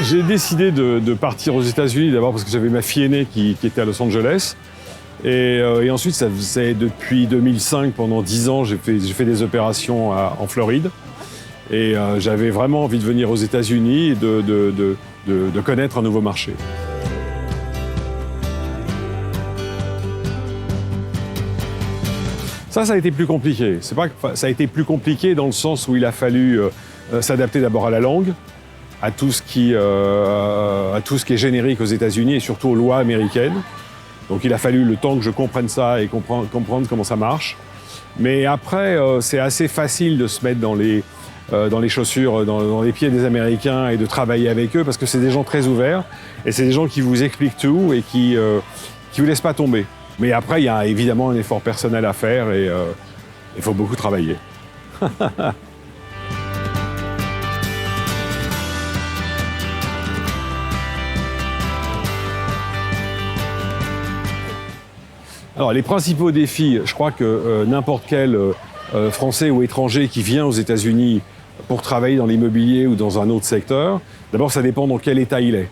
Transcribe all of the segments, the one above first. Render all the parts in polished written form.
J'ai décidé de partir aux États-Unis d'abord parce que j'avais ma fille aînée qui était à Los Angeles. Et ensuite, ça faisait depuis 2005, pendant 10 ans, j'ai fait des opérations en Floride. Et j'avais vraiment envie de venir aux États-Unis et de connaître un nouveau marché. Ça a été plus compliqué. Ça a été plus compliqué dans le sens où il a fallu s'adapter d'abord à la langue, à tout ce qui est générique aux États-Unis et surtout aux lois américaines. Donc il a fallu le temps que je comprenne ça et comprendre comment ça marche. Mais après, c'est assez facile de se mettre dans les chaussures, dans les pieds des Américains et de travailler avec eux parce que c'est des gens très ouverts et c'est des gens qui vous expliquent tout et qui vous laissent pas tomber. Mais après, il y a évidemment un effort personnel à faire et il faut beaucoup travailler. Alors, les principaux défis, je crois que n'importe quel Français ou étranger qui vient aux États-Unis pour travailler dans l'immobilier ou dans un autre secteur, d'abord, ça dépend dans quel état il est.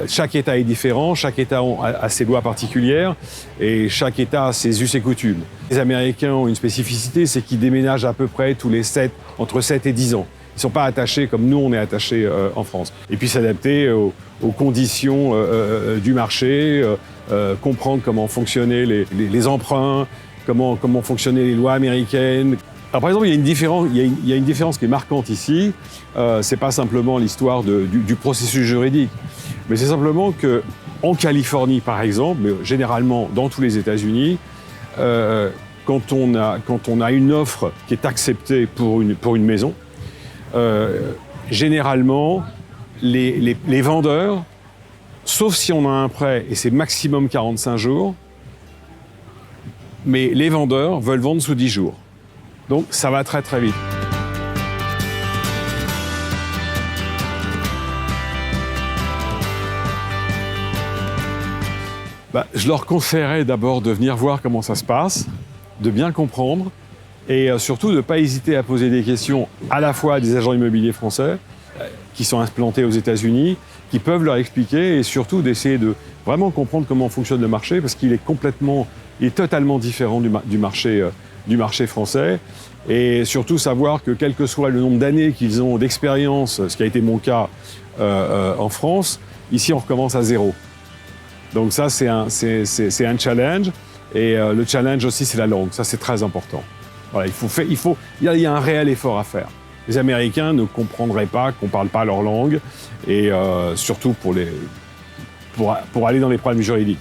Chaque État est différent, chaque État a ses lois particulières et chaque État a ses us et coutumes. Les Américains ont une spécificité, c'est qu'ils déménagent à peu près entre 7 et 10 ans. Ils ne sont pas attachés comme nous, on est attachés en France. Et puis s'adapter aux conditions du marché, comprendre comment fonctionnaient les emprunts, comment fonctionnaient les lois américaines. Alors, par exemple, il y a une différence qui est marquante ici. C'est pas simplement l'histoire du processus juridique, mais c'est simplement que en Californie, par exemple, mais généralement dans tous les États-Unis, quand on a une offre qui est acceptée pour une maison, généralement les vendeurs, sauf si on a un prêt et c'est maximum 45 jours, mais les vendeurs veulent vendre sous 10 jours. Donc ça va très très vite. Je leur conseillerais d'abord de venir voir comment ça se passe, de bien comprendre et surtout de ne pas hésiter à poser des questions à la fois à des agents immobiliers français qui sont implantés aux États-Unis, qui peuvent leur expliquer et surtout d'essayer de vraiment comprendre comment fonctionne le marché parce qu'il est totalement différent du marché français et surtout savoir que quel que soit le nombre d'années qu'ils ont d'expérience, ce qui a été mon cas en France, ici on recommence à zéro. Donc ça c'est un challenge et le challenge aussi c'est la langue, ça c'est très important. Voilà, il y a un réel effort à faire. Les Américains ne comprendraient pas qu'on ne parle pas leur langue et surtout pour aller dans les problèmes juridiques.